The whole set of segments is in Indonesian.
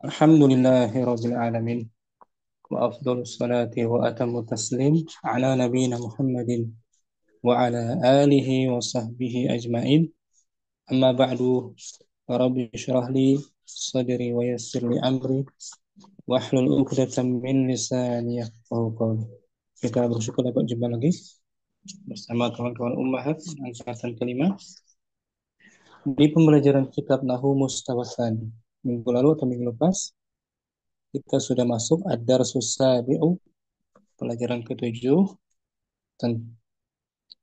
Alhamdulillahi Rabbil Alamin wa afdalus salati wa atamu taslim ala nabiyina Muhammadin wa ala alihi wa sahbihi ajma'in amma ba'du rabbi syrah li sadri wa yassir li amri wahlul 'uqdatam min lisani yafqahu qawli. Kita bersyukur dapat jumpa lagi bersama kawan-kawan ummahat angkatan kelima di pembelajaran kitab Nahwu Mustawasan. Minggu lalu atau minggu lepas kita sudah masuk ad-darsus sabi'u, pelajaran ketujuh. Dan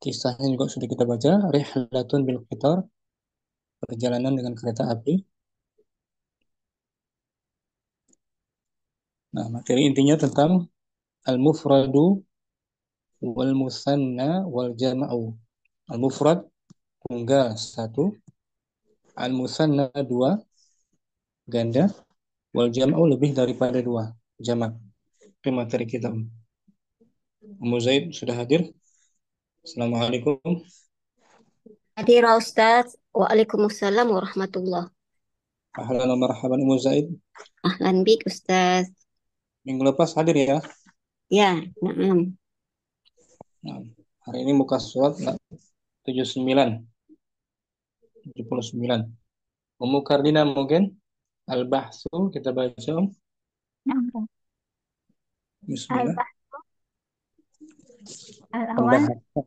kisahnya juga sudah kita baca, Rihlatun bil Qitar, perjalanan dengan kereta api. Nah, materi intinya tentang al-mufradu wal musanna wal jama'u. Al-mufrad tunggal satu, al-musanna dua, ganda, wal jama'u lebih daripada dua, jamak. Itu materi kita. Ummu Zaid sudah hadir. Assalamualaikum. Hadir Ustaz. Waalaikumsalam warahmatullah. Ahlan wa marhaban Ummu Zaid. Ahlan bik Ustaz. Minggu lepas hadir ya. Ya, naam. Nah, hari ini muka surat 79. 79. Ummu Kardina mungkin Al-Bahsu kita baca Om. Naam. Bismillah. Al-awal Pembahasan.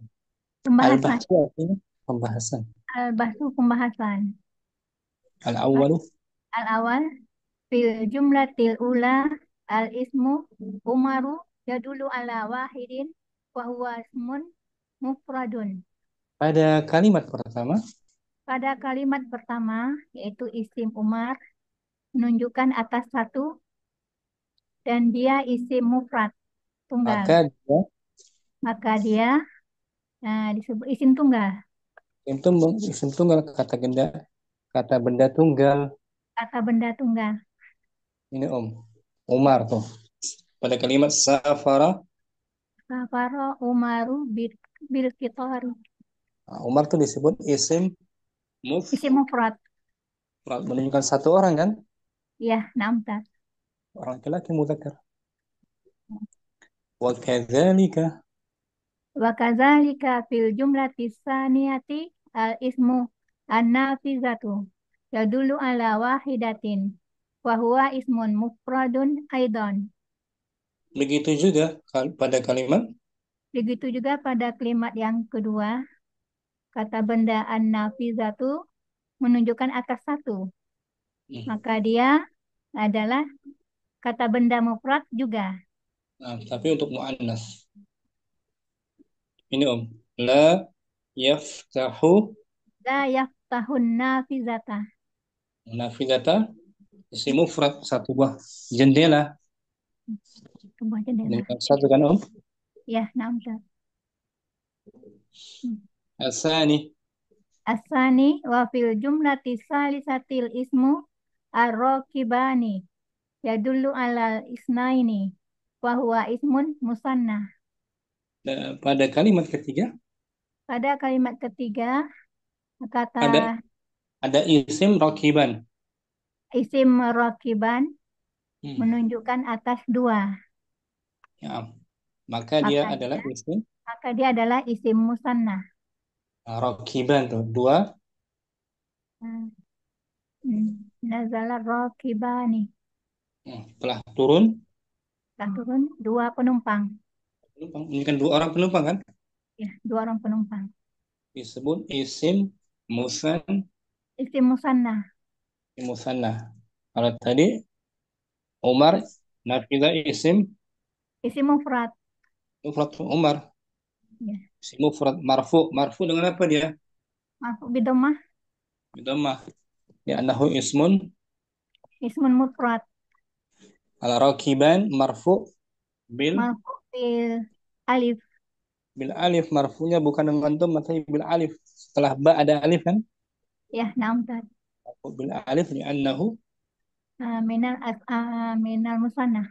pembahasan. Al-Bahsu artinya pembahasan. Al-bahsu pembahasan. Al-awwalu Al-awal fil jumlatil ula al-ismu Umaru yadulu ala wahidin wa huwa ismun mufradun. pada kalimat pertama Pada kalimat pertama yaitu isim Umar menunjukkan atas satu dan dia isim mufrad tunggal. maka dia Maka dia disebut isim tunggal. isim tunggal kata benda tunggal. Kata benda tunggal. Ini Om. Umar tuh. Pada kalimat safara, Safaro Umaru bil qitari. Umar tuh disebut isim Isim mufrad. mufrad, menunjukkan satu orang kan? Ya, nampak. Orang laki-laki mudzakkar. Wa kadzalika Wa kadzalika fil jumlati tsaniyati al ismu an-nafizatu yadullu ala wahidatin wa huwa ismun mufradun aidan. begitu juga pada kalimat Begitu juga pada kalimat yang kedua, kata benda an-nafizatu menunjukkan atas satu, maka dia adalah kata benda mufrad juga. Nah, tapi untuk muannas. Ini Om. La yaftahu La yaftahun nafizata. nafidata isim mufrad satu buah jendela. Sebuah jendela. Ini satu kan Om? Ya, nampak. Asani Asani wa fil jumlati salisatil ismu ar-rakibani yadullu ala isnaini wa huwa ismun musanna. pada kalimat ketiga Pada kalimat ketiga kata ada isim rakiban. isim rakiban Hmm. menunjukkan atas dua. Ya. Maka dia adalah isim Maka dia adalah isim musanna. rakiban tuh dua. Nazala rakibani. Telah turun Telah turun dua penumpang. penumpang. Ini kan dua orang penumpang kan? Ya, dua orang penumpang. Disebut isim Isim musanna. musanna. Kalau tadi Umar nafidah isim Isim mufrad. mufrad Umar. Ya. Isim mufrad marfu dengan apa dia? Marfu bidomah. Bidhammah. Ya annahu ismun Ismun mufrad. ala rakiban marfu bil Marfu bil alif. alif, marfunya bukan dengan dhammah tapi bil alif. Setelah ba ada alif kan? Ya, naam tadi. Marfu bil alif li'annahu Minal musanna.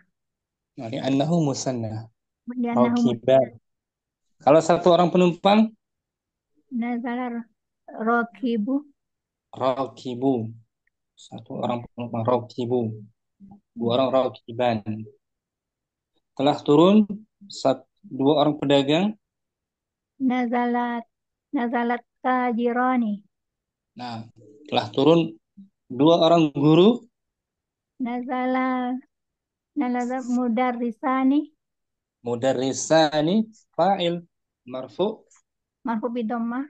li'annahu musanna. Li'annahu Rakiban. Kalau satu orang penumpang nazala rakibu. rakibu. Satu orang penumpang rakibu. Dua orang rakiban. Telah turun dua orang pedagang. Nazalat nazalat tajirani. Nah, telah turun dua orang guru. Nazala nazala mudarrisani. Mudarrisani fa'il marfu, Marfu bidomah.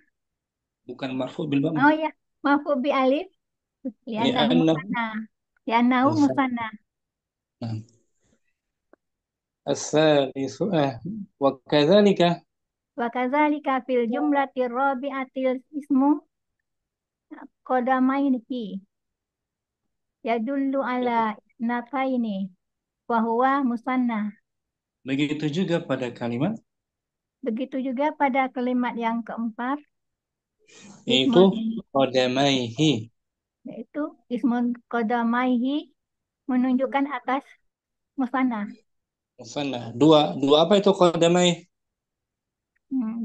bukan marfu bil Oh dhammah. ya, marfu bi alif. Li'annahu Li'annahu musanna. Li'annahu musanna. musanna. Nah, as-salisu wa kadzalika Wa kadzalika fil jumlati rabi'atil ismu qadamaini yadullu ala isnataini wa huwa musanna. begitu juga pada kalimat Begitu juga pada kalimat yang keempat, yaitu ismun, qadamaihi. yaitu ismun qadamaihi menunjukkan atas musanna. Musanna. Dua apa itu qadamai?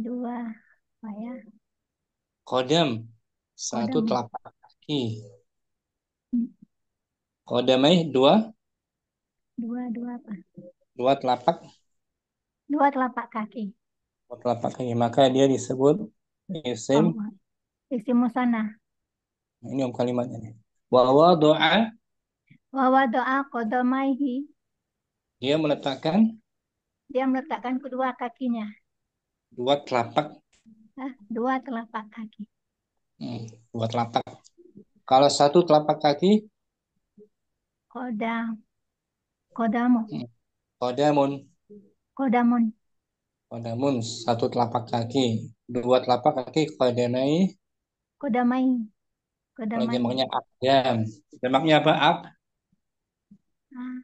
Dua, apa ya? Qadam, satu Qadam. telapak kaki. Hmm, Qadamai dua, dua apa? dua telapak, Dua telapak kaki. dua telapak kaki. Maka dia disebut isim. Oh, isim musanna. Ini kalimatnya nih. Wa wada'a, Wa wada'a qadamaihi, dia meletakkan dia meletakkan kedua kakinya. dua telapak, Dua telapak kaki. dua telapak. Kalau satu telapak kaki, Qadam, qadamu, qadamun, qadamun, qadamun, satu telapak kaki. Dua telapak kaki, qadamai. qadamai, Kalau qadamai. jamaknya aqdam. Jamaknya apa? Ah,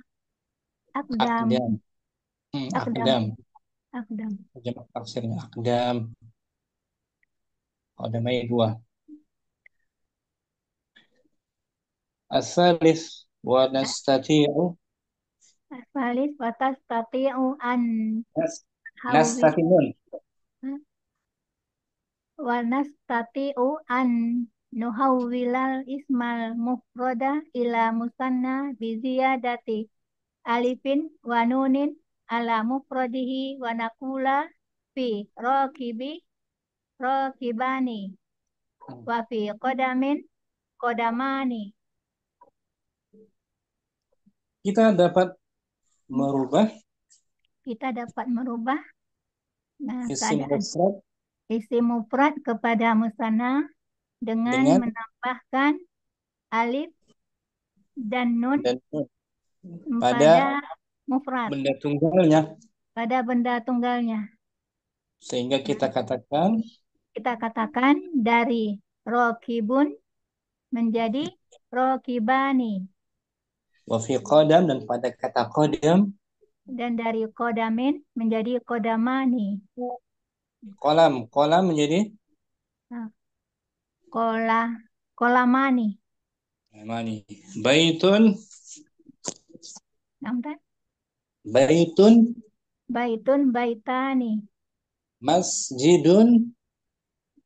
Akdam, Aqdam. akdam, Aqdam. akdam. Jamak taksirnya aqdam. Qadamai dua. As-salis wa nastati'u. Asalis batas tati'u an Nas- hawi Nastati'un. wa nastati'u an nuhawwilal ismal mufrada ila musanna bi ziyadati alifin wa nunin ala mufradihi wa naqula fi rakibi rakibani wa fi qadamin qadamani. Kita dapat merubah Kita dapat merubah isim keadaan mufrad isim mufrad kepada musanna dengan dengan menambahkan alif dan nun dan pada pada mufrad, benda tunggalnya, pada benda tunggalnya. sehingga kita Nah, katakan kita katakan dari rokibun menjadi rokibani, wa fi qadam, dan pada kata qadam dan dari kodamin menjadi kodamani. kolam menjadi Nah, kola, kolamani. mani. Baitun, Nampak? baitun, Baitun, baitani. masjidun,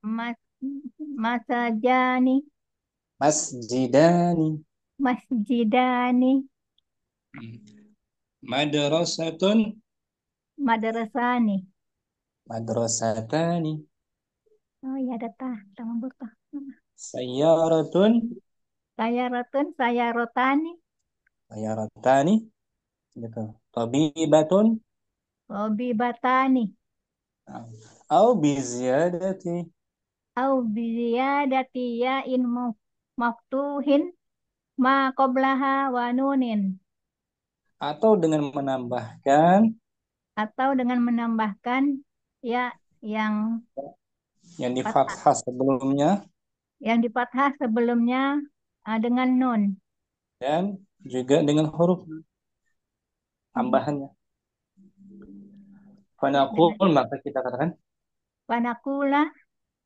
Mas, masajani, masjidani, masjidani. madrasatun, Madrasani. madrasatani, Oh iya, ada tah, tangan buka. sayyaratun, Sayaratun, sayarotani, sayyaratani, gitu. Tabibatun, robibatani, au biziyadati, au biziyadati in maftuhin ma qablaha wa nunin, atau dengan menambahkan atau dengan menambahkan ya yang yang di fathah, fathah sebelumnya yang di fathah sebelumnya dengan nun. dan juga dengan huruf Hmm. tambahannya. Dengan Fanaqul, maka kita katakan panakula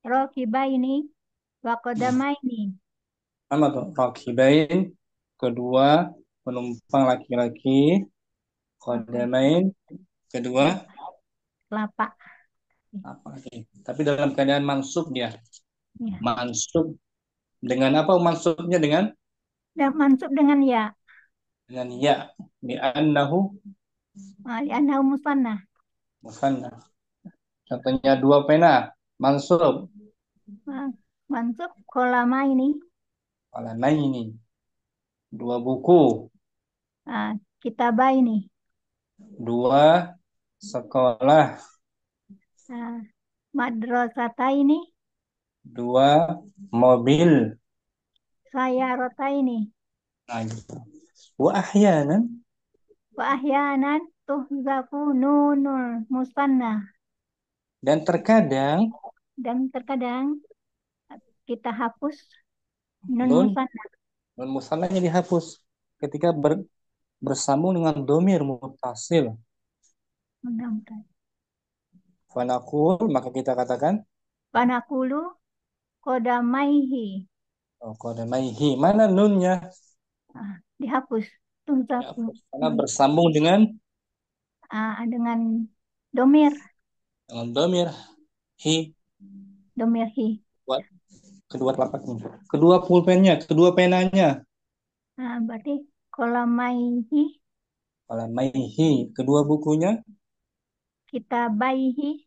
rokibaini wa qadamaini. sama tuh rakibain, kedua penumpang laki-laki, qadamain, kedua Telapak. apa lagi? Tapi dalam keadaan mansub dia. Ya. Mansub dengan apa mansubnya? Dengan Dan mansub dengan ya. dengan ya, li'annahu li'annahu musanna. musanna. Contohnya dua pena, mansub, Ah, mansub qalamaini. qalamaini. Dua buku, Kitabaini. dua sekolah, Ah, madrasataini. dua mobil. Sayarataini. Nah, gitu. Wa ahyanan Wa ahyanan tuhzafu nunul musanna. dan terkadang Dan terkadang kita hapus nun nun musanna. nun musannanya dihapus ketika bersambung dengan domir mutasil. Menambah. Fanaqul, maka kita katakan Panakulu kodamaihi. oh, qadamaihi. Mana nunnya? Dihapus. Tuhzafu. Dihapus karena bersambung Dengan domir. dengan domir hi. Domir hi. Buat kedua telapaknya, kedua pulpennya, kedua penanya. Berarti kolamaihi. Qalamaihi, kedua bukunya. Kitabaihi.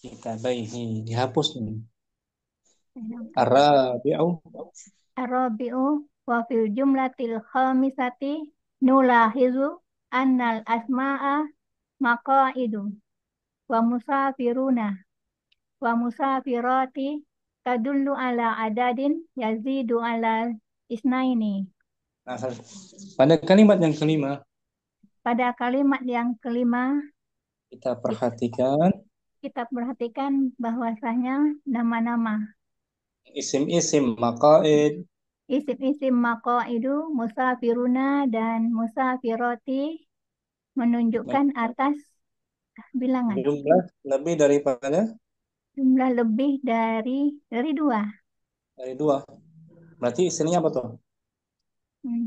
Kitabaihi, dihapus nih. Arabi'u Arabi'u wa fil jumlatil khamisati nulahizu annal asma'a maqaidu wa musafiruna wa musafirati tadullu ala adadin yazidu ala isnaini. Nah, pada kalimat yang kelima Pada kalimat yang kelima kita perhatikan kita perhatikan bahwasanya nama-nama isim-isim maqaid isim-isim maqaidu, musafiruna dan musafirati menunjukkan atas bilangan. jumlah lebih daripada Jumlah lebih dari dua. dari dua. Berarti istilahnya apa tuh?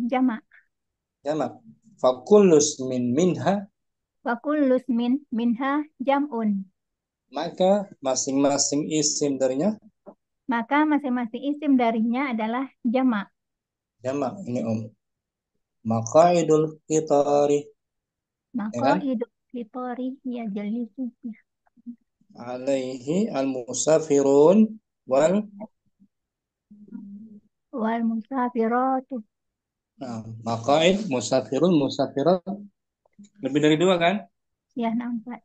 Jamak. Jamak. Fakullus min minha, Wa kullus minha jam'un. maka masing-masing isim darinya Maka masing-masing isim darinya adalah jamak. jamak. Ini maqaidul qitari, ya Maka kan? hidup fitori ya jelisu. Alaihi al-musafirun wal Wal musafiratu. nah, maqaid musafirun musafirat lebih dari dua kan? Ya nampak.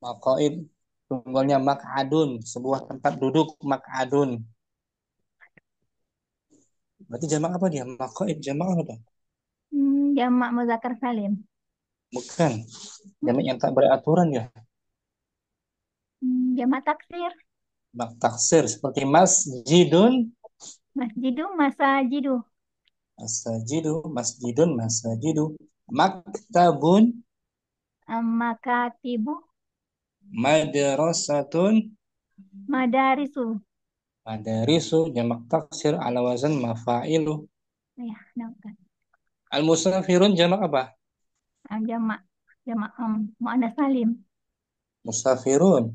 Maqaid tunggalnya mak'adun, sebuah tempat duduk mak'adun. Berarti jamak apa dia? Maqaid jamak apa tuh? Jamak muzakkar salim. Bukan. Jamak yang tak beraturan ya. Jamak taksir. Jamak taksir seperti masjidun, Masjidu masajidu. masajidu, masjidun, masajidu. Maktabun, Makatibu madrasatun, madarisu. madarisu, jamak taksir ala wazan mafa'ilu. Ya nampak. Al-musafirun jamak apa? Jamak jamak muannas salim. Musafirun,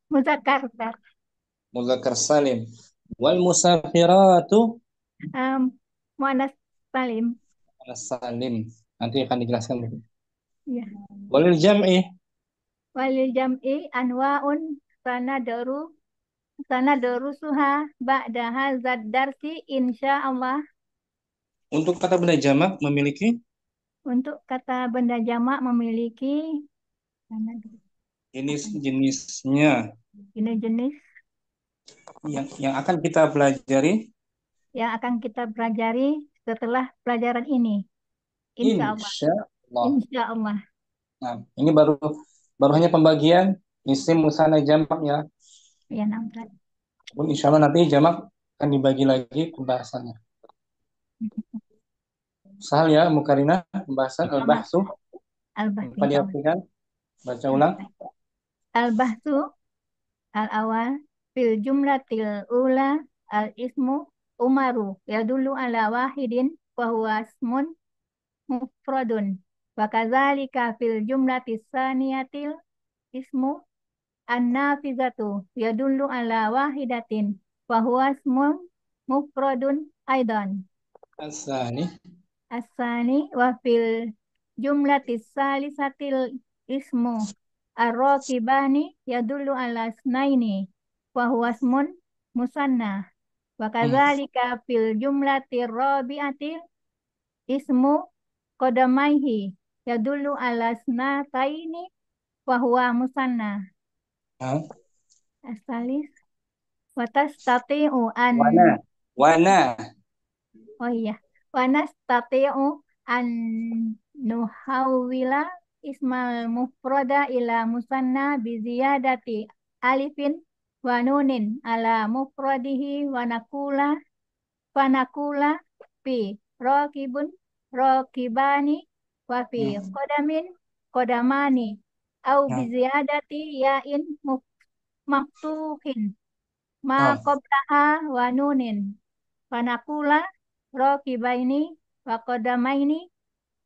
Muzakkar. muzakkar salim. Wal musafiratu, Muannas salim. salim. Nanti akan dijelaskan. Ya. Walil jam'i, Walil jam'i anwa'un sanadaru sanadarusuha ba'da hadzal darsi insyaallah. untuk kata benda jamak memiliki Untuk kata benda jamak memiliki jenis-jenisnya jenis-jenis yang akan kita pelajari yang akan kita pelajari setelah pelajaran ini. Insyaallah. insya Allah. Insyaallah. Nah, ini baru baru hanya pembagian isim musanna jamak ya. Ya nampak. Insya Allah nanti jamak akan dibagi lagi pembahasannya. Sahal ya Mukarina pembahasan al-bahsu. Al-bahsu Apa insyaallah. diartikan? Baca ulang. Al-bahsu al-awal fil jumlatil ula al-ismu Umaru yadullu ala wahidin wa huwa ismun mufradun wa kadzalika fil jumlatis saniyatil ismu an-nafizatu yadullu ala wahidatin wa huwa ismun mufradun aidan. Asani. Asani wa fil jumlatis salisatil ismu ar-rakibani yadullu ala asnaini wa huwa ismun musanna wa kadzalika fil jumlatir rabi'atil ismu qadamaihi yadullu ala asnataini wa huwa musanna. Nah, Asalis wa tastati'u an wana. oh iya wa nastati'u an nuhawwila ismal mufrada ila musanna bi ziyadati alifin wa nunin ala mufradihi wa nakula fi raqibun raqibani wa fi qadamin qadamani au bi Nah, ziyadati ya'in maftuhin ma nah, qablaha wa nunin fanakula raqibaini wa qadamaini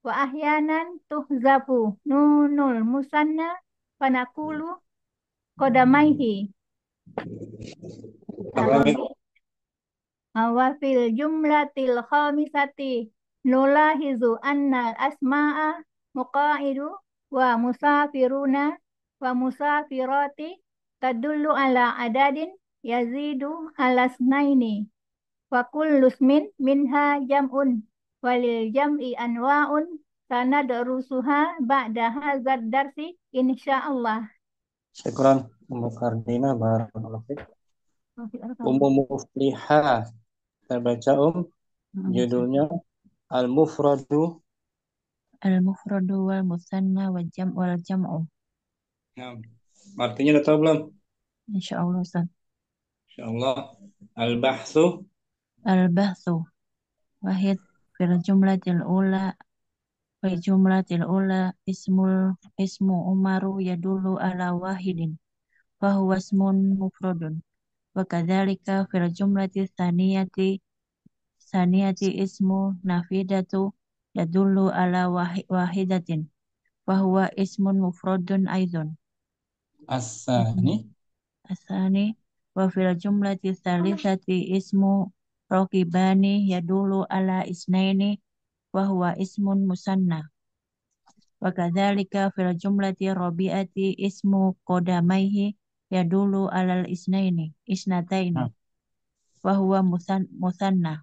wa ahyanan tuhzafu nunul musanna fanakulu qadamaihi. apa lagi? Wa fil jumlatil khamisati nulahizu annal asma'a muqaidu wa musafiruna wa musafirati tadullu ala adadin yazidu ala snaini wa kullu ismin minha jam'un walil jam'i anwa'un sanadrusuha ba'da hadzal darsi insyaallah. Syukran Ummu Kardina, barakallahu fiik. Ummu Muflihah. Kita baca judulnya Al-Mufradu. Al-mufradu wal musanna wal jam'u. Nah, artinya udah tahu belum? Insyaallah Ustaz. Insyaallah. Al-Bahthu. Al-bahthu wahid fil jumlatil ula ismu Umaru yadullu ala wahidin wa huwa ismun mufradun wa kadzalika fil jumlati saniyati ismu nafidatu yadullu ala wahidatin wa huwa ismun mufradun aidan. As-sani. Asani wa fil jumlati tsalitsati ismu raqibani yadullu ala isnaini wa huwa ismun musanna wa kadzalika fil jumlati rabi'ati ismu qadamaihi yadullu ala isnataini wa huwa musanna.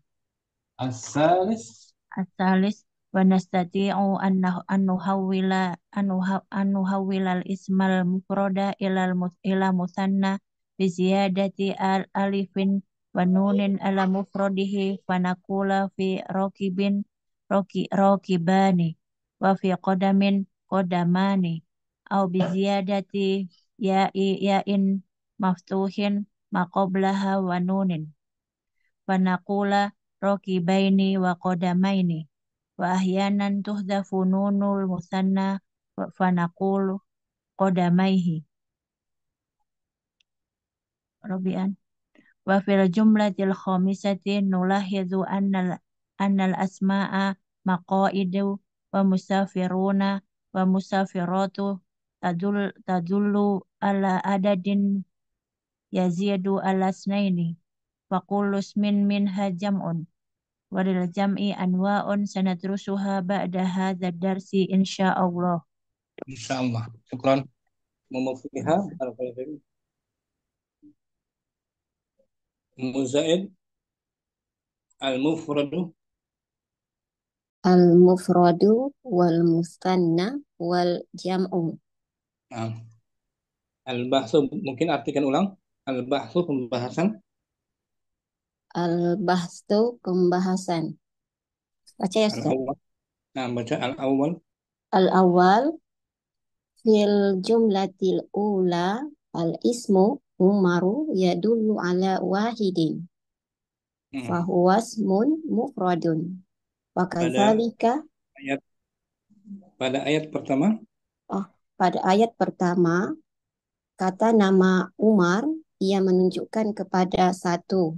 As-salis. Asalis wa nastati'u an nuhawwila al-ismal mufrada ila musanna bi ziyadati alifin wa nunin ala mufradihi fa naqula fi raqibani wa fi qadamin qadamani au bi ziyadati ya'in maftuhin ma qablaha wa nunin fa naqula raqibaini wa qadamaini wa ahyanan tuhdafu nunul musanna fa naqulu qadamaihi. Rabi'an wa fil jumlatil khamisati nulahizu annal asma'a maqaidu wa musafiruna wa musafiratu tadullu ala adadin yazidu ala snaini wa kullu ismin minha jam'un walil jam'i anwa'un sanadrusuha ba'da hadza darsi insyaallah. Insyaallah. Syukran. Ummu Muflihah. Ummu Zaid. Al-Mufradu. Al-mufradu wal musanna wal jam'u. Nah, Al-Bahthu, mungkin artikan ulang. Al-Bahthu, pembahasan. Al-bahstu pembahasan. Baca ya Ustaz. Al-awwal. Nah, baca al-awwal. Al-awwal fil jumlatil ula al-ismu Umaru yadullu ala wahidin fahuwa ismun mufradun wa kadzalika Pada ayat pertama, pada ayat pertama kata nama Umar ia menunjukkan kepada satu,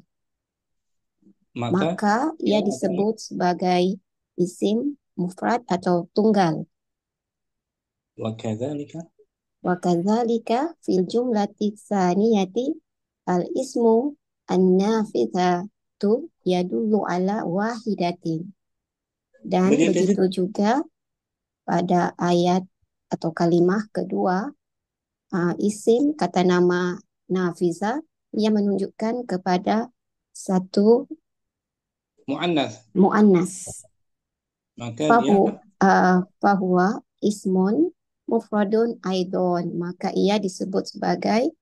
maka ia disebut sebagai isim mufrad atau tunggal. Wa kadzalika fil jumlati tsaniyati al ismu an-nafidhatu yadullu ala wahidatin Dan Begitu begitu juga pada ayat atau kalimah kedua, isim kata nama nafiza yang menunjukkan kepada satu muannas, muannas. maka dia Fahuwa ismun mufradun aidon, maka ia disebut sebagai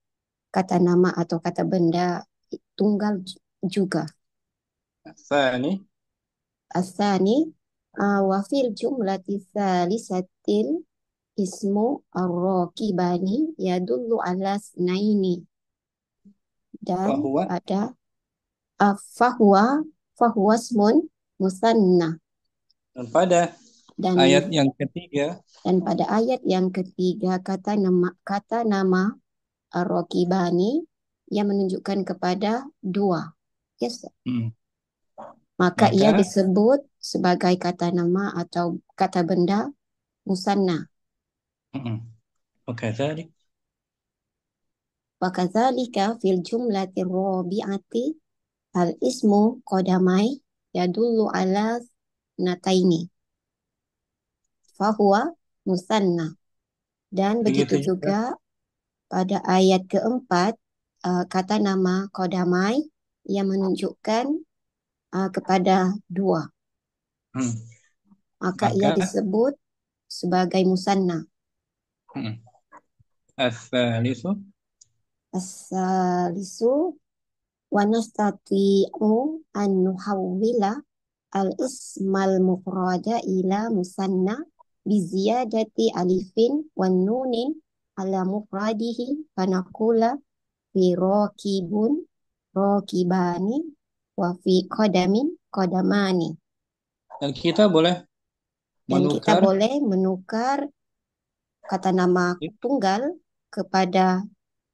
kata nama atau kata benda tunggal juga. tsani Asani wa fil jumlati tsalisatil ismu ar-raqibani yadullu ala snaini, dan bahwa pada fahuwa ismun musanna, dan pada dan ayat yang ketiga pada ayat yang ketiga kata nama ar-raqibani yang menunjukkan kepada dua. Yes. Maka ia maka disebut sebagai kata nama atau kata benda musanna. وكذلك Wa kadzalika fil jumlati rabi'ati al ismu qadamai yadullu ala nataini fahuwa musanna. Dan begitu begitu juga juga pada ayat keempat kata nama qadamai yang menunjukkan kepada dua. Maka ia maka disebut sebagai musanna. الثالث As-salisu wa nastati'u an nuhawwila al-ismal mufrada ila musanna bi ziyadati alifin wan nunin ala mufradihi fanaqula fi raqibun raqibani wa fi qadamin qadamani. dan kita boleh Dan kita menukar boleh menukar kata nama tunggal kepada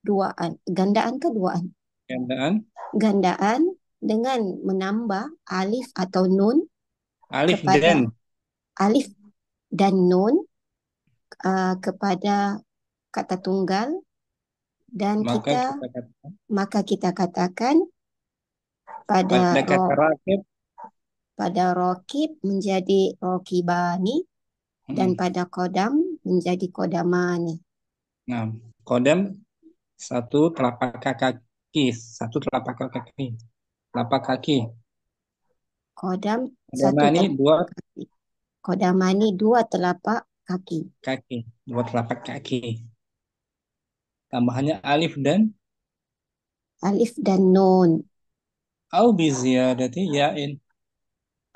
duaan, gandaan keduaan. Gandaan dengan menambah alif atau nun alif kepada dan alif dan nun kepada kata tunggal, dan maka kita katakan pada kata rakib pada rokib menjadi rokibani dan pada kodam menjadi kodamani. Nah, kodam satu telapak kaki, telapak kaki. Kodam Kodamani satu dua kaki. Kodamani dua telapak kaki. Dua telapak kaki. Tambahannya alif dan nun. Au bi ziyadati ya'in.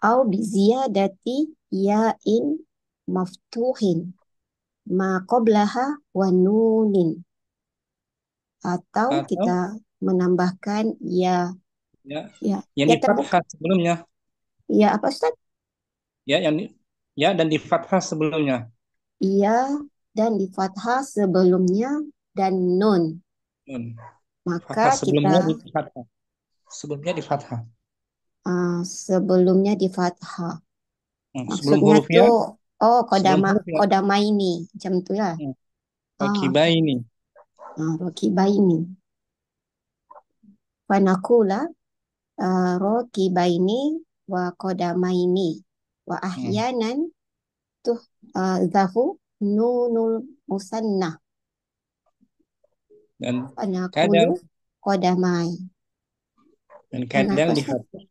Au bi ziyadati ya'in maftuhin ma qablaha wa nunin. Atau kita menambahkan ya yang di fathah sebelumnya. Ya apa Ustaz? Ya dan di fathah sebelumnya. Iya dan di fathah sebelumnya dan nun. Maka sebelumnya kita di fathah. Sebelumnya di fathah. Sebelumnya di fathah. Sebelum Maksudnya huruf ya. tuh kodama ini jam itu ya. Rokibaini. Rokibaini. Fanakula rokibaini wa kodamaini wa ahyanan tuh zafu nunul musanna. Dan fanakulu kodamai. Dan kadang dihapus.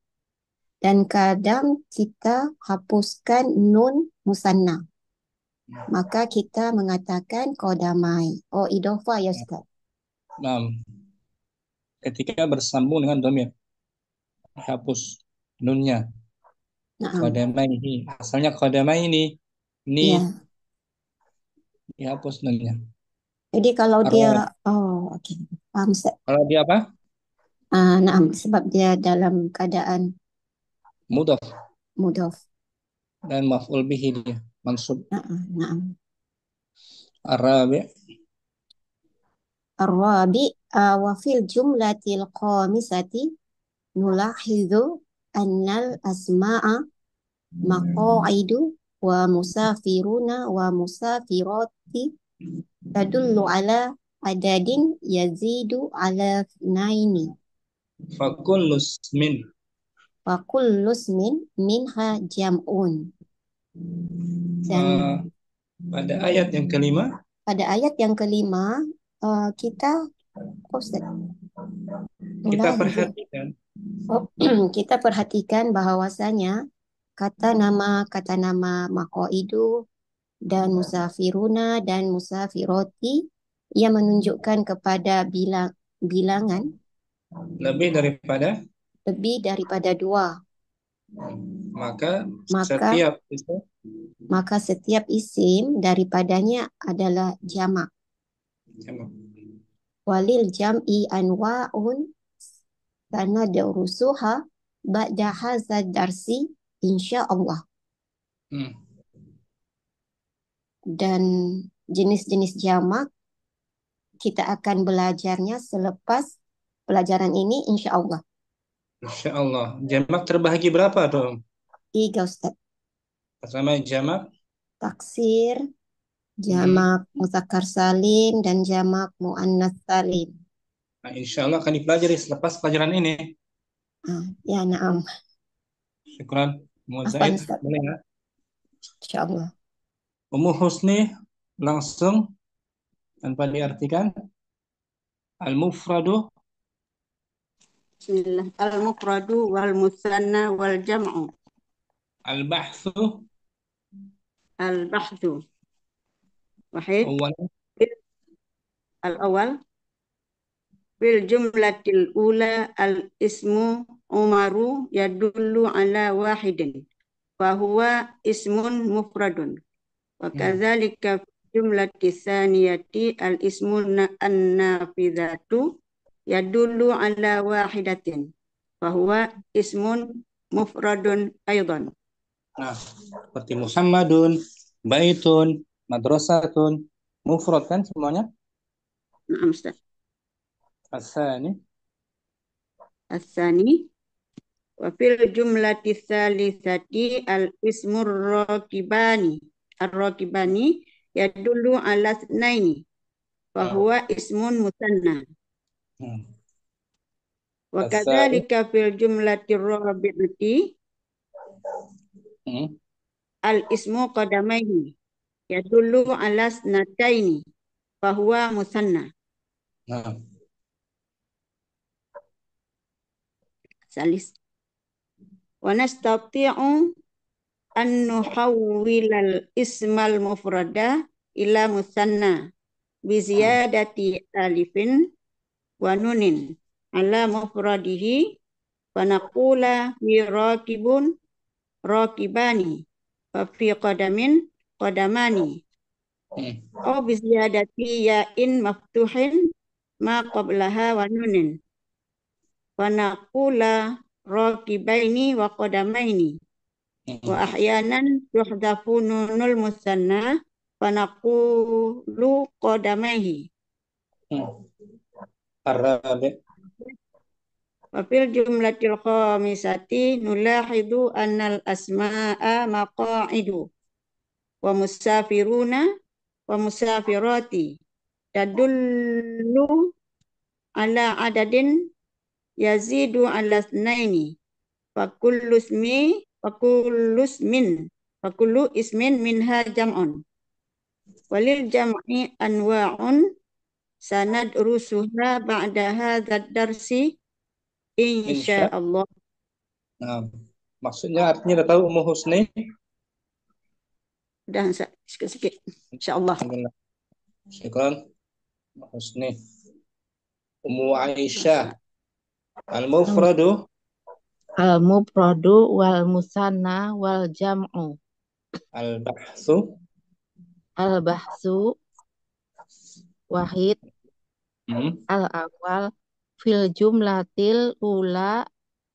Dan kadang kita hapuskan nun musanna. Maka kita mengatakan kodamai. Oh, idofah ya Ustaz. Nah, ketika bersambung dengan dhamir, hapus nunnya. Kodamaihi. Asalnya kodamaihi. Ini dihapus nunnya. Jadi kalau dia, oke. Paham Ustaz. Kalau dia apa? Sebab dia dalam keadaan mudhaf dan maf'ul bihi dia mansub. Arabi wa fil jumlatil qamisati nulahidhu annal asma'a maqa'idu wa musafiruna wa musafirati tadullu ala adadin yazidu ala naini. Fakullu ismin minha jam'un. Dan pada ayat yang kelima, pada ayat yang kelima, kita Ustaz, kita ulangi. perhatikan Kita perhatikan bahwasanya kata nama maqaidu dan musafiruna dan musafiroti yang menunjukkan kepada bilangan lebih daripada, lebih daripada 2. maka Maka setiap itu maka setiap isim daripadanya adalah jamak. jamak. Walil jam'i anwa'un sanadrusuha ba'da hadzal darsi insyaallah. Hmm. Dan jenis-jenis jamak kita akan belajarnya selepas pelajaran ini insyaallah. Insya Allah. Jamak terbahagi berapa dong? 3 Ustaz. Pertama jamak, Taksir, jamak muzakkar salim dan jamak muannas salim. nah, insya Allah akan dipelajari selepas pelajaran ini. Ya na'am. Syukran. Mau Afwan Zaid, Ustaz. boleh nggak? Insyaallah. Ummu Husni langsung tanpa diartikan. Al-mufradu, Bismillah. Al-mufradu wal musanna wal jam'u. al-bahthu, Al-bahthu. Wahid. awalan, Al-awal. Fil jumlatil ula al-ismu Umaru yadullu ala wahidin. Fahuwa ismun mufradun. Wa kadzalika jumlati tsaniyati al-ismu an-nafidhatu yadullu ala wahidatin. Fahuwa ismun mufradun aidan. nah, seperti Muhammadun, Baitun, Madrasatun, mufrad kan semuanya? Naam Ustaz. Asani, Asani wa fil jumlati tsalitsati al-ismur raqibani. Ar-raqibani yadullu ala tsnaini. Wa huwa ismun musanna. Wa Asani, kadzalika fil jumlati rabi'ati al-ismu qadamaihi yadullu ala snataini. Fa huwa musanna. nah, Salis. Wa nastati'u an nuhawwilal ismal mufrada ila musanna bi ziyadati alifin wa nunin ala mufradihi wa naqula fi raqibun raqibani wa fi qadamin qadamani aw bi ziyadati ya'in maftuhin ma qablaha wa nunin wa naqula raqibaini wa qadamaini wa ahyanan yuhdafu nunul musanna wa naqulu qadamaihi. Ar-rabi', Wa fil jumlatil khamisati nulahidu annal asma'a maqa'idu wa musafiruna wa musafirati tadullu ala adadin yazidu ala tsnaini wa kullu ismin minha jam'un walil jam'i anwa'un sanadrusuha ba'da hadzal darsi insyaallah. Nah, maksudnya artinya udah tahu Ummu Husni? Udah sikit-sikit insyaallah. Syukran. Ummu Husni. Ummu Aisyah. Al-mufradu, Al-mufradu wal musanna wal jam'u. al-bahthu, Al-bahsu wahid. Al-awal fil jumlatil ula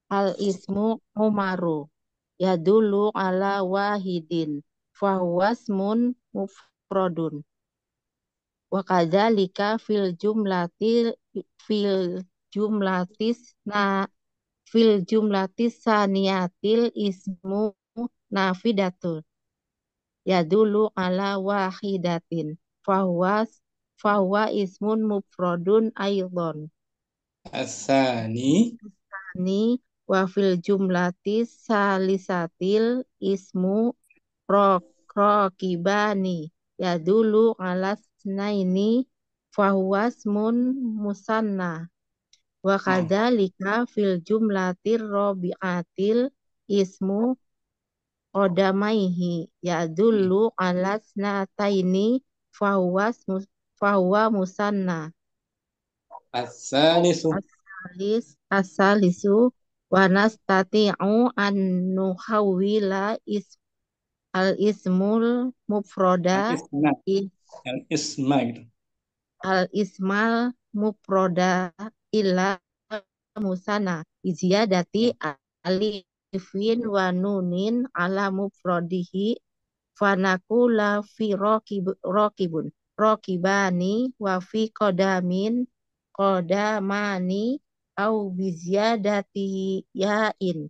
al-ismu Umaru yadullu ala wahidin fahuwasmun mufradun wa kadzalika fil jumlatis saniyatil ismu nafidatul yadullu ala wahidatin fahuwa ismun mufradun aidan. as-sani, Ni wa fil jumlati salisatil ismu rokibani yadulu ala snaini fahuwasmun musanna wa kadzalika fil jumlatir rabi'atil ismu qadamaihi yadullu ala snataini fahuwa musanna الثالث asalisu wa nastati'u an nuhawwila al-ismul mufroda الإسماء al-ismal mufroda ila musana ziyadati alifin wa nunin ala mufrodihi fanakula fi rokibani wa fi kodamani au biziyadati yain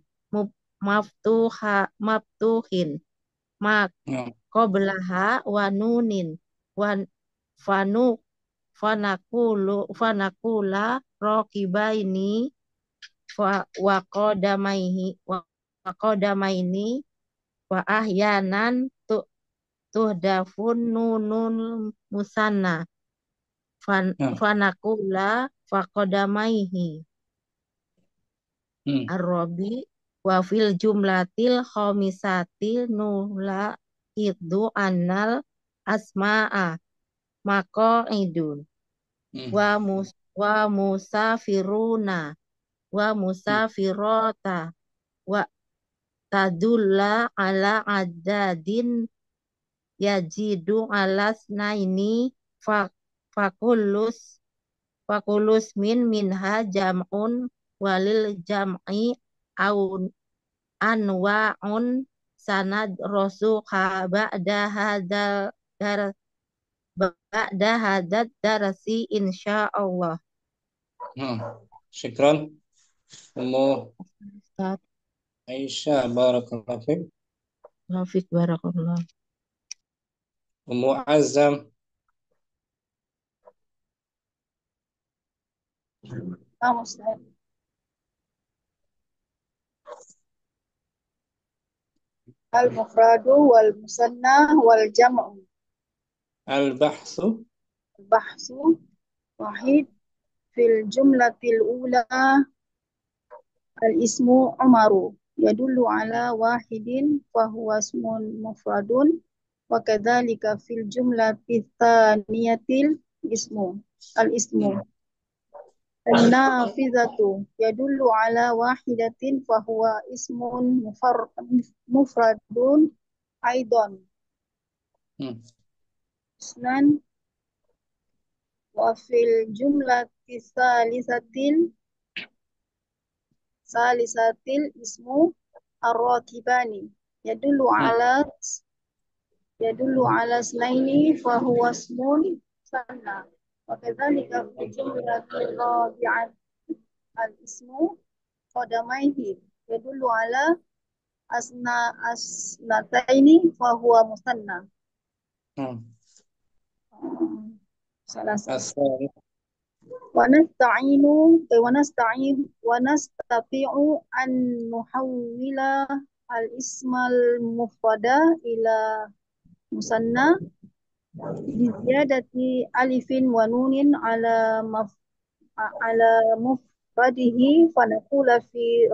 maftuhin mak qablaha wa nunin wa fanakula rokibaini wa qadamaini wa ahyanan tuhdafun nunul musanna fanakula faqadamaihi Arabi wa fil jumlatil khamisati nula iddu annal asma'a maqaidun wa musafiruna wa musafirota wa tadulla ala adadin yajidu ala snaini fakulus minha jam'un walil jam'i au anwa'un sanad rosuha ba'da hadad darasi insyaallah. شكرا أم عائشة بارك الله فيك. Rafiq barakallah. أم عزم المفرد والمثنى والجمع. البحث واحد في الجملة الأولى الاسم عمر يدل على واحد فهو اسم مفرد وكذلك في الجملة الثانية الاسم النافذة يدل على واحدة فهو اسم مفرد أيضا. اثنان وفي الجملة الثالثة الاسم الراكبان يدل على اثنين فهو اسم مثنى وكذلك في الجملة الرابعة الاسم قدميه يدل على اثنتين فهو مثنى. ونستطيع أن نحول الاسم المفرد إلى مثنى بزيادة ألف ونون على مفرده فنقول في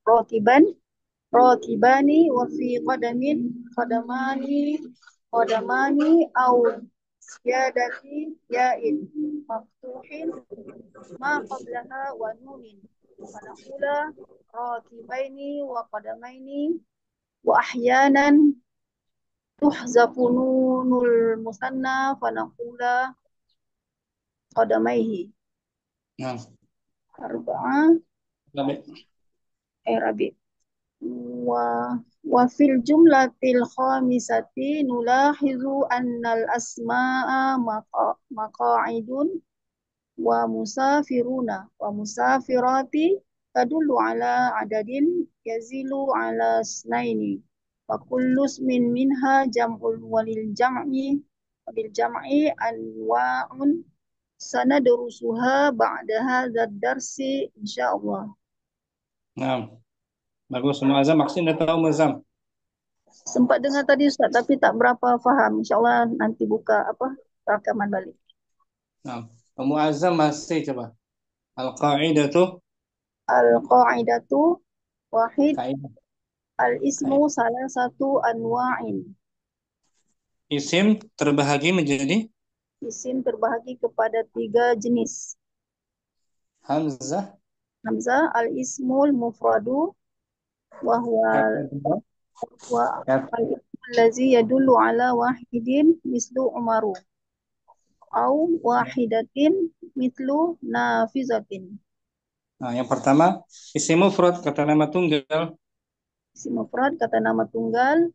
راكبان وفي قدمان أو زيادة ياء مفتوح ما قبلها ونون فنقول راكبين وقدمين وأحيانا تحذف نون المثنى فنقول قدميه. أربعة ربيع. وفي الجملة الخامسة نلاحظ أن الأسماء مقاعد ومسافرون ومسافرات تدل على عدد يزيد على اثنين وكل اسم منها جمع وللجمع أنواع سندرسها بعد هذا الدرس إن شاء الله. Bagus. Muazzam maksudnya tahu Muazzam? Sempat dengar tadi Ustaz, tapi tak berapa faham. InsyaAllah nanti buka rakaman balik. Nah, Ummu Azam masih coba. Al-qa'idatu Al-qa'idatu wahid. kaidah. Al-ismu salah satu anwa'in. Isim terbahagi menjadi Isim terbahagi kepada 3 jenis. hamzah, Hamzah, al-ismul mufradu, wa huwa kata dua, kata al-ismu allazi yadullu ala wahidin mislu Umaru. Au wahidatin mislu nafizatin. Nah, yang pertama isim mufrad kata nama tunggal. Isim mufrad kata nama tunggal,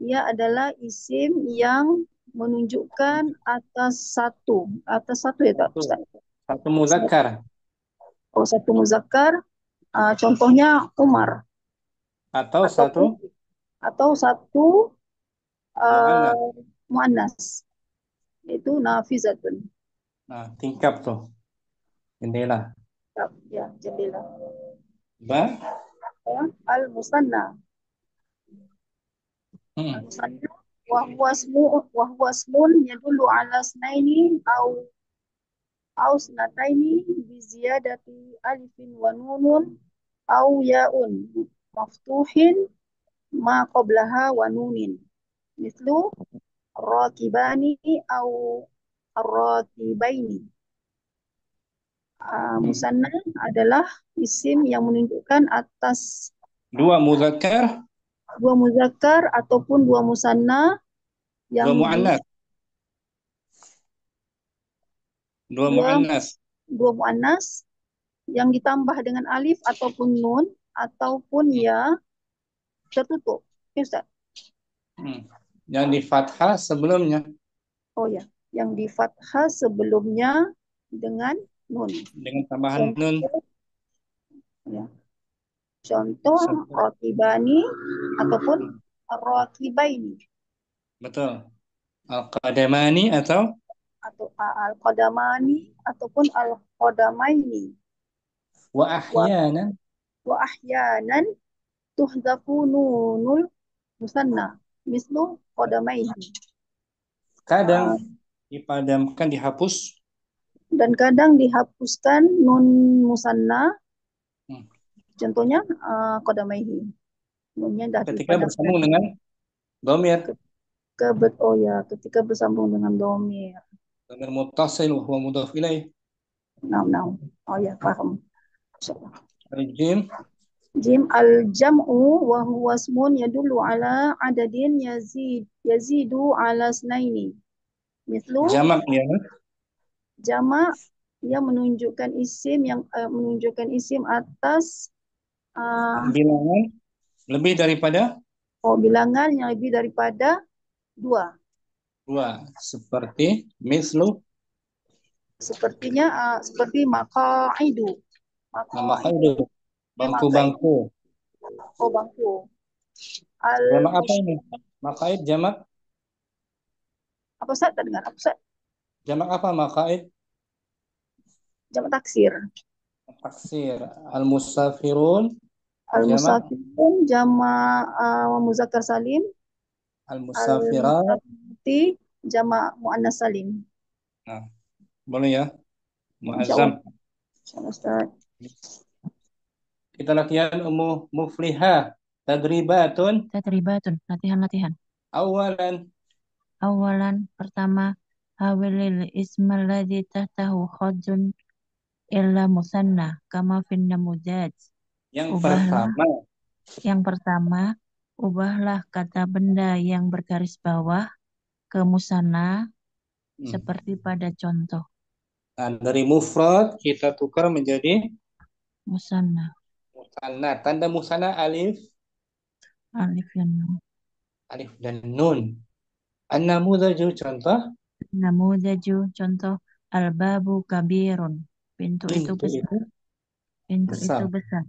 ia adalah isim yang menunjukkan atas satu ya tak Ustaz? Satu muzakkar Oh, satu muzakkar, contohnya Umar, atau ataupun satu muannas. muannas, itu nafizatun. Nah, tingkap tuh. Jendela. Ya, jendela. Ba. Ya, al-musanna. Al-musanna wa huwa ismun yadullu ala snaini au snataini bi ziyadati alifin wa nunun au yaun maftuhin ma qablaha wa nunin. Mislu rakibani au ar-rakibaini. Musanna adalah isim yang menunjukkan atas Dua muzakkar, dua muzakkar ataupun dua musanna dua yang muannas. Dua muannas. dua muannas yang ditambah dengan alif ataupun nun ataupun ya tertutup. Ya, Ustaz? Yang di fathah sebelumnya Oh ya, yang di fathah sebelumnya dengan nun. dengan tambahan nun. Ya. Contoh rotibani ataupun rotibaini. Betul. Al-qadamani atau Al-qadamani ataupun al-qadamaini. wa ahyanan. Wa ahyanan tuhzafu nunul musanna mislu qadamaihi. Kadang dipadamkan, dihapus. Dan kadang dihapuskan nun musanna. Contohnya qadamaihi. Nunnya dah Ketika dipadamkan. bersambung dengan dhamir. Ketika bersambung dengan dhamir. Dhamir muttasil wa huwa mudhaf ilaih. Nah. Oh ya, paham. Insyaallah. Al-jim. Jim al-jam'u wa huwa ismun yadullu ala adadin yazidu ala snaini. Mislu Jamak ya. Jamak yang menunjukkan isim atas bilangan lebih daripada bilangan yang lebih daripada 2. Seperti mislu. Sepertinya seperti maqaidu. Maqaidu. Bangku-bangku. Oh, bangku. Jamak apa ini? Maqaid jamak? Apa Ustaz? Tak dengar. Apa Ustaz? Jamak apa maqaid? Jamak taksir. Taksir. Al-musafirun. Al-musafirun jamak muzakkar salim. Al-musafirat. Al-musafirati jamak muannas salim. Nah, boleh ya? Muazzam. Insyaallah Ustaz. Kita latihan muflihah. Tadribatun. Latihan. Awalan pertama hawilil ismal ladzi tahtahu khadzun illa musanna kama fin namujaj. Yang pertama, ubahlah kata benda yang bergaris bawah ke musanna seperti pada contoh. Nah, dari mufrad kita tukar menjadi musanna. Tanda musanna alif dan nun. An-namudaju contoh. Contoh al-babu kabirun. Pintu itu besar. Itu besar.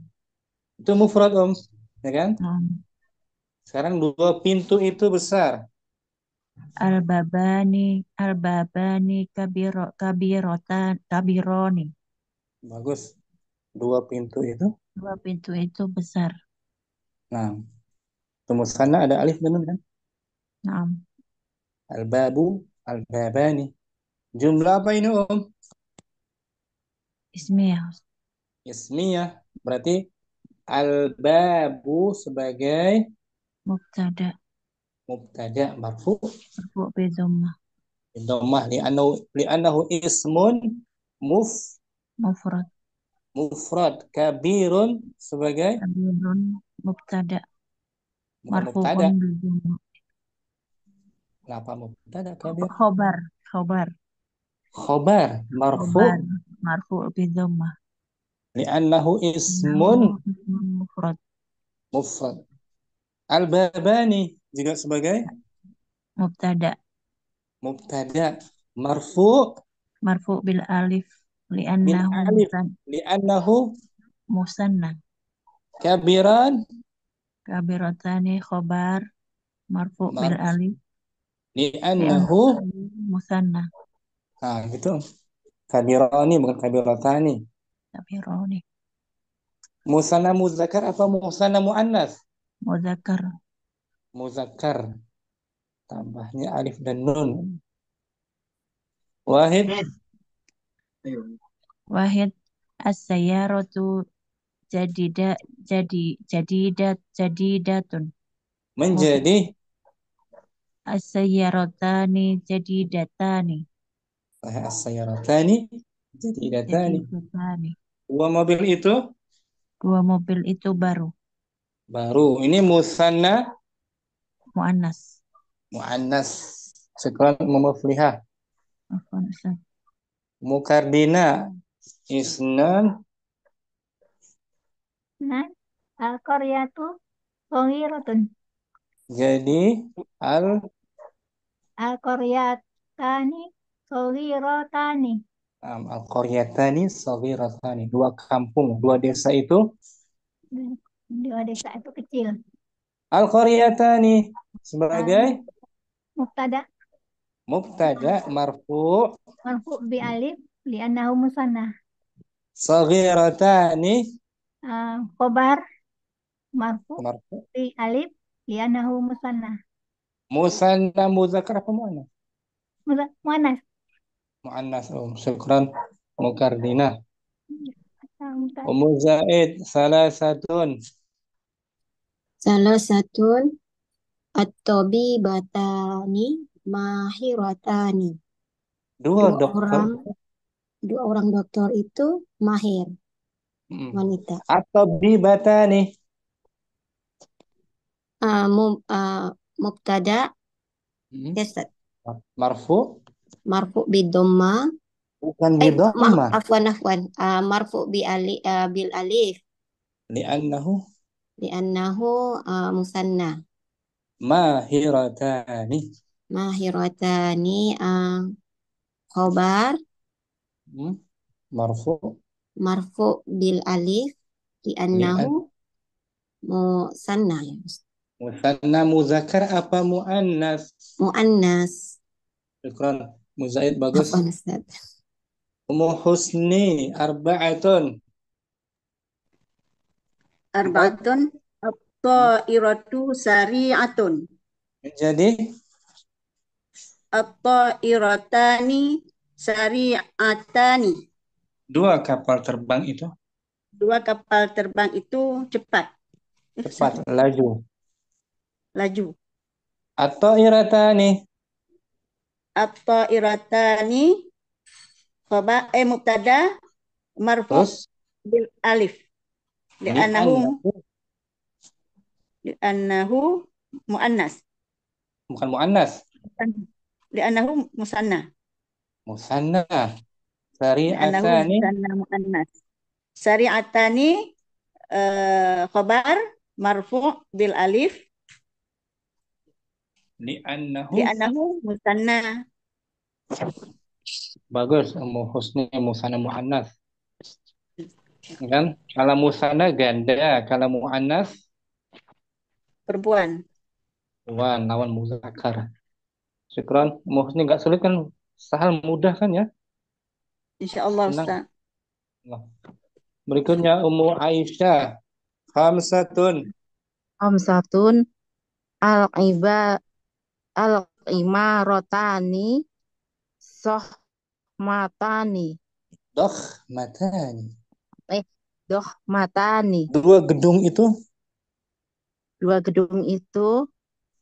Itu mufrad ya kan? Sekarang dua pintu itu besar. Al-babani kabironi. Bagus. Dua pintu itu besar. Nah, Itu musanna ada alif dan nun kan? Naam. Al-babu, al-babani. Jumlah apa ini Ismiyah. Ismiyah. Berarti al-babu sebagai Mubtada. mubtada marfu Marfu bi dhammah. dhammah li'annahu ismun Mufrad. mufrad kabirun sebagai Kabirun. Mubtada. bukan Marfu'un mubtada. bi dhammah. Kenapa mubtada kabir? Khobar. Khobar. Khobar marfu Khobar. Marfu' bi dhammah. li'annahu ismun Innahu ismun mufrad. mufrad. Al-babani juga sebagai Mubtada. mubtada marfu Marfu' bil alif. bil Li'annahu alif li'annahu musanna. kabiran Kabiratani khobar. Marfu' bil marfu alif. li'annahu Musanna. gitu. Kabirani bukan kabiratani. Kabironi. Musanna muzakkar apa musanna muannas? Muzakkar. Muzakkar. Tambahnya alif dan nun. Wahid Wahid. As-sayyaratu jadidatun. menjadi As-sayyaratani jadidatani. as-sayyaratani jadidatani. Jadidatani. Dua mobil itu Dua mobil itu baru. baru. Ini musanna Muannas. muannas. Sekarang muflihah. Afwan, Ustaz. Mukardina isnan Nah, al-qaryatu saghiratun. jadi Al-qaryatani saghiratani. al-qaryatani saghiratani. Dua kampung, dua desa itu Dua desa itu kecil. al-qaryatani sebagai Mubtada mubtada marfu marfu bi alif li'annahu musanna. saghiratani Khobar marfu marfu bi alif li'annahu musanna. musanna muzakkar apa muannas? Muannas. Muannas. Syukran mukardina. Musanna. Zaid salasatun Salah satu at-tabibatani mahiratani. dua dokter Dua orang dokter itu mahir wanita. atau bibatani Mubtada marfu marfu bidhamma bukan bidhamma afwan marfu bil alif li'annahu musanna. mahiratani Mahiratani khobar marfu bil alif li'annahu musanna. musanna muzakkar apa muannas? Muannas. Syukran Muzaid bagus. Afwan, Ustaz. Husni arba'atun at-ta'iratu sari'atun. menjadi At-ta'iratani sari'atani. dua kapal terbang itu Dua kapal terbang itu cepat. laju. Atau iratani At-ta'iratani mubtada marfu terus bil alif li'annahu muannas. bukan muannas. Li'annahu musanna. Sari'atani muannas. Sari'atani khabar marfu bil alif li'annahu musanna. bagus. Husni musanna muannas kan? Kalau musanna ganda, kalau muannas Perempuan. lawan muzakkar. Syukran. Husni nggak sulit kan? Sahal mudah kan ya? Insyaallah, Senang. Ustaz. Berikutnya Ummu Aisyah. Khamsatun Al-iba al-imarotani sohmatani. Dakhmatani. Dohmatani. Dua gedung itu Dua gedung itu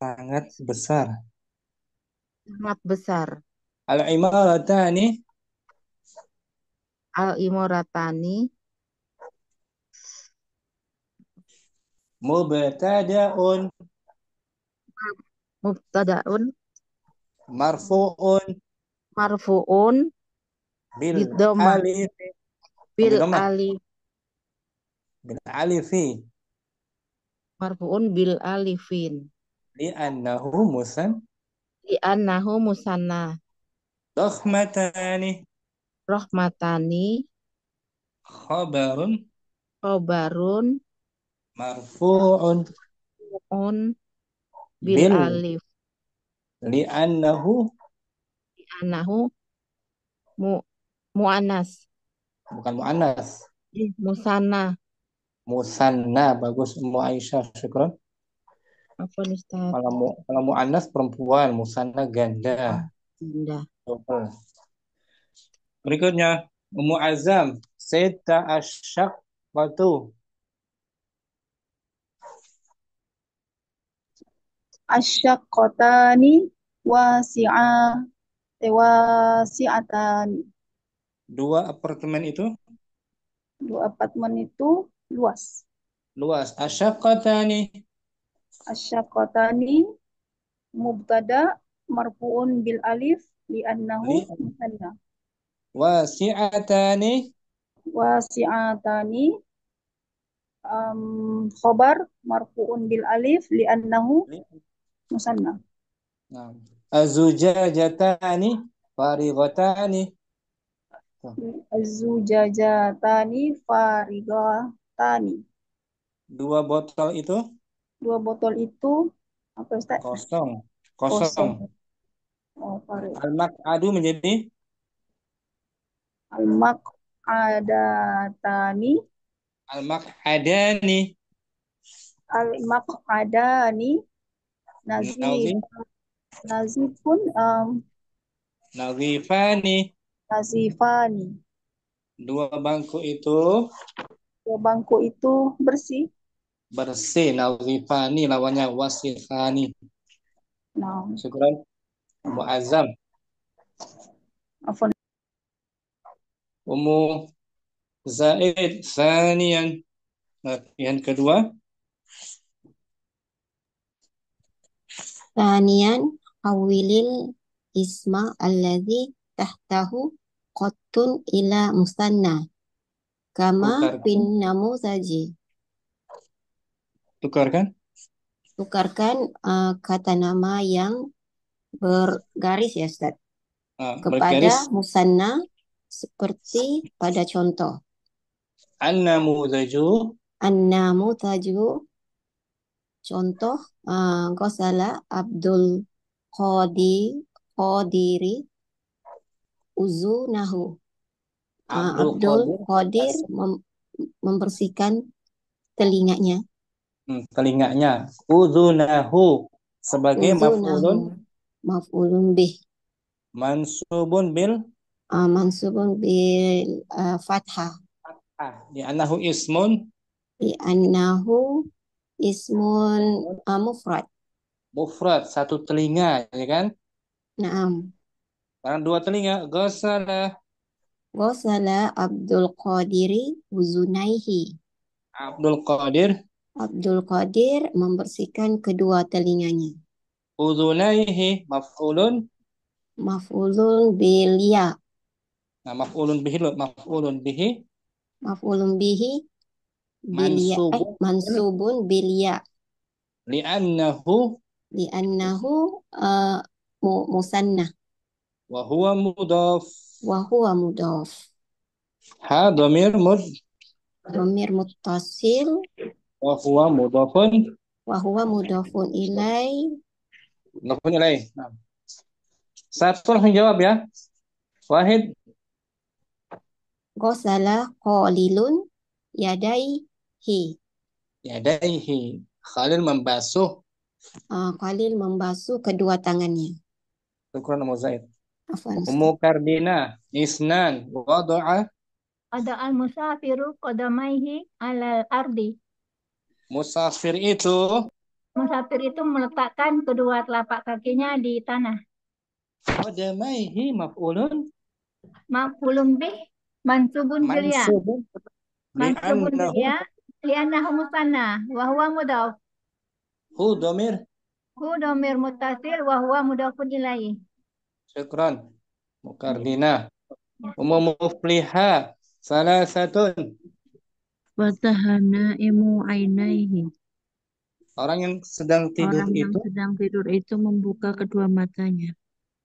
sangat besar. sangat besar. Al-imaratani Al-imaratani mubtada'un mubtadaun marfu'un marfuun bil biddomah alif bil Bidomah. alif bil alifi marfuun bil alifin li'annahu musan di annahu musanna dakhmatani rohmatani khabarun khobarun marfu'un on bil bil alif li'annahu di annahu mu muannas bukan muannas musanna. musanna. Bagus Ummu Aisyah, syukran. Apa nih Ustaz? Kalau muannas perempuan, musanna ganda. Indah. Double. Berikutnya Ummu Azam, sita asyaqqatu. Asyaqqatani wasi'atani. Dua apartemen itu Dua apartemen itu luas. luas. Asyaqqatani Asyaqqatani mubtada marfuun bil alif li'annahu li musanna. wasi'atani Wasi'atani khobar marfuun bil alif li'annahu li musanna. nah. Azujajatani farighatani. Zujajatani farigatani. Dua botol itu Dua botol itu apa Ustaz? kosong. Kosong. Oh, farid. Al-maq'adu menjadi Al-maq'adatani al-maq'adani. al-maq'adani nazif nazifun Nazifani. nazifani. Dua bangku itu Dua bangku itu bersih. bersih. Nazifani lawannya wasikhani. Nah, Syukran Ummu Azam. afwan. Ummu Zaid sanian. Latihan kedua. Tanian awilil isma alladhi tahtahu qattun ila musanna kama Tukarkan. fin namuzaji. Tukarkan. Tukarkan kata nama yang bergaris ya Ustaz kepada Bergaris. musanna seperti pada contoh. An-namuzaju An-namuzaju contoh Ghazala Abdul Qadiri uzunahu. Abdul Qadir membersihkan telinganya. Telinganya. Udhunahu sebagai maf'ulun Maf'ulun bih. mansubun bil Mansubun bil fathah. Li'annahu ismun Li'annahu ismun mufrad. mufrad, satu telinga, ya kan? Naam. Sekarang dua telinga. Ghasala Abdul Qadiri uzunaihi. Abdul Qadir Abdul Qadir membersihkan kedua telinganya. udhunaihi maf'ulun. Maf'ulun bil ya. Nah, maf'ulun bihi Maf'ulun bihi bil ya. Mansubun bil ya. li'annahu Li'annahu musanna. wa huwa mudhaf. Wa huwa mudhaf. Ha dhamir Dhamir muttasil. wa huwa mudhafun. Wa huwa mudhafun ilai. Mudhafun ilaih. Nah. Satu langsung jawab ya. Wahid. Ghasala qalilun yadaihi. Yadaihi. Khalil membasuh Khalil membasuh kedua tangannya. Syukran Ummu Zaid. Afwan, Ustaz. Ummu Kardina, isnan, wada'a. Ada al-musafiru qadamaihi alal ardi. Musafir itu Musafir itu meletakkan kedua telapak kakinya di tanah. qadamaihi maf'ulun Maf'ulun bih mansubun bil ya. mansubun Mansubun bil li'annahu ya li'annahu musanna wa huwa mudhaf. hu dhamir. Hu dhamir muttasil wa huwa mudhafun ilaih. Syukran. Ummu Kardina. Ummu Mufliha, salasatun. Watahana imu ainaihi. Orang yang sedang tidur Orang yang itu sedang tidur itu membuka kedua matanya.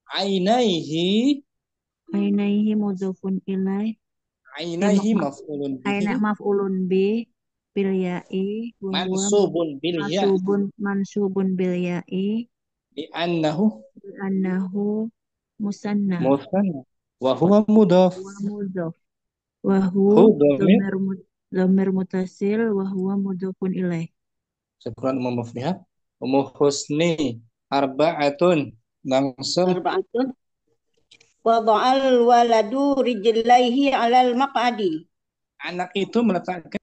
ainaihi, Ainaihi mudhafun ilaih. ainaihi maf'ulun Aina bihi maf'ulun bi bil ya'i wa huwa mansubun bil ya mansubun bil ya'i li'annahu annahu musanna musanna wa huwa mudhaf. wa mudhaf wa Hu hu dhamir. dhamir mutasil wa huwa mudhafun ilaih. Syukran Ummu Mufliha. Ummu Husni, arba'atun. Langsung Arba'atun. Wada'al waladu rijlaihi 'alal maq'adi. anak itu meletakkan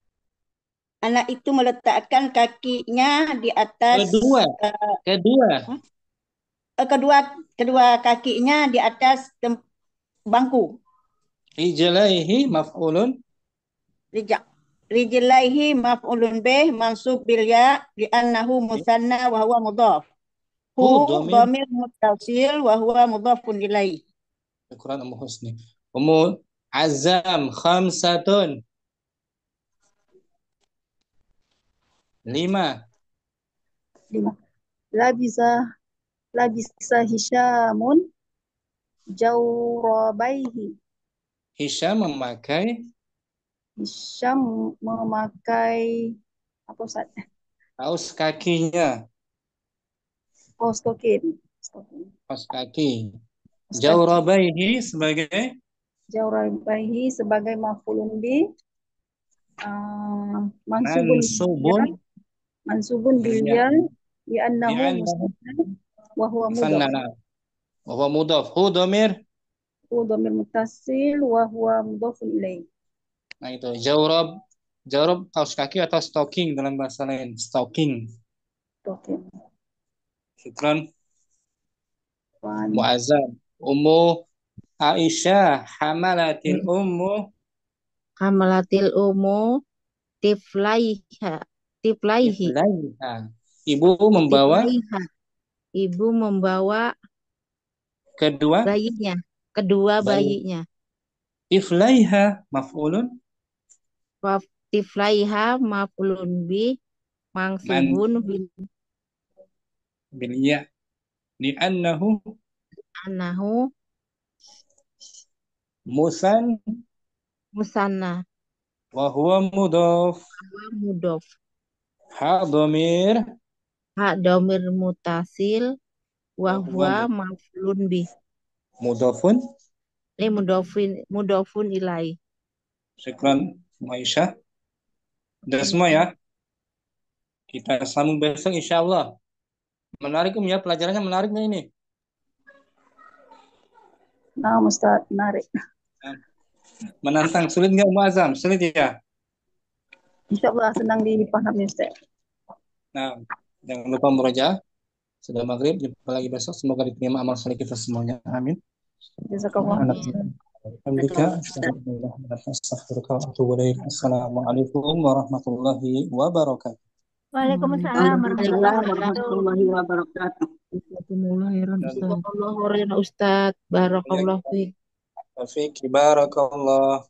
Anak itu meletakkan kakinya di atas kedua kakinya di atas bangku. rijlaihi maf'ulun Rijlaihi maf'ulun bih mansub bil ya li'annahu musanna wa huwa mudhaf. hu Hu dhamir. dhamir muttasil wa huwa mudhafun ilaih. Syukran Ummu Husni. Ummu Azam, khamsatun. 5. 5. Labisa Hisyamun jawrabaihi. Hisham memakai Hisyam memakai apa Ustaz? kaos kakinya, Oh, stokin. kaos kaki. Jawrabaihi sebagai Jawrabaihi sebagai maf'ulun bi mansubun mansubun bil ya li'annahu musanna wa huwa musanna mudhaf. wa huwa mudhaf. Hu dhamir. Hu dhamir muttasil wa huwa mudhafun ilaih. Nah itu jawrab kaos kaki atau stocking dalam bahasa lain, stocking. Oke. Syukran Muazzam. Ummu Aisyah, hamalatil ummu Tiflaihi. tiflaiha. Ibu membawa kedua bayinya. tiflaiha maf'ulun Tiflaiha maf'ulun bi mansubun bil ya li'annahu annahu musanna wa huwa mudhaf. Ha dhamir mutasil wa huwa maf'ulun bi mudhafun. mudhafun ilai. Syukran Aisyah. Udah semua ya. Kita sambung besok insyaallah. Menarik ya, pelajarannya menarik nggak ini? Nah, Ustaz, menarik. Menantang, sulit nggak Muazzam? Sulit ya? Insyaallah senang dipahami Ustaz. Nah, jangan lupa murojaah. Sudah maghrib, jumpa lagi besok. Semoga diterima amal soleh kita semuanya. Amin. Jazakallah. Assalamualaikum warahmatullahi wabarakatuh. Waalaikumsalam warahmatullahi wabarakatuh. Ustaz. Barakallahu fiik. Barakallah.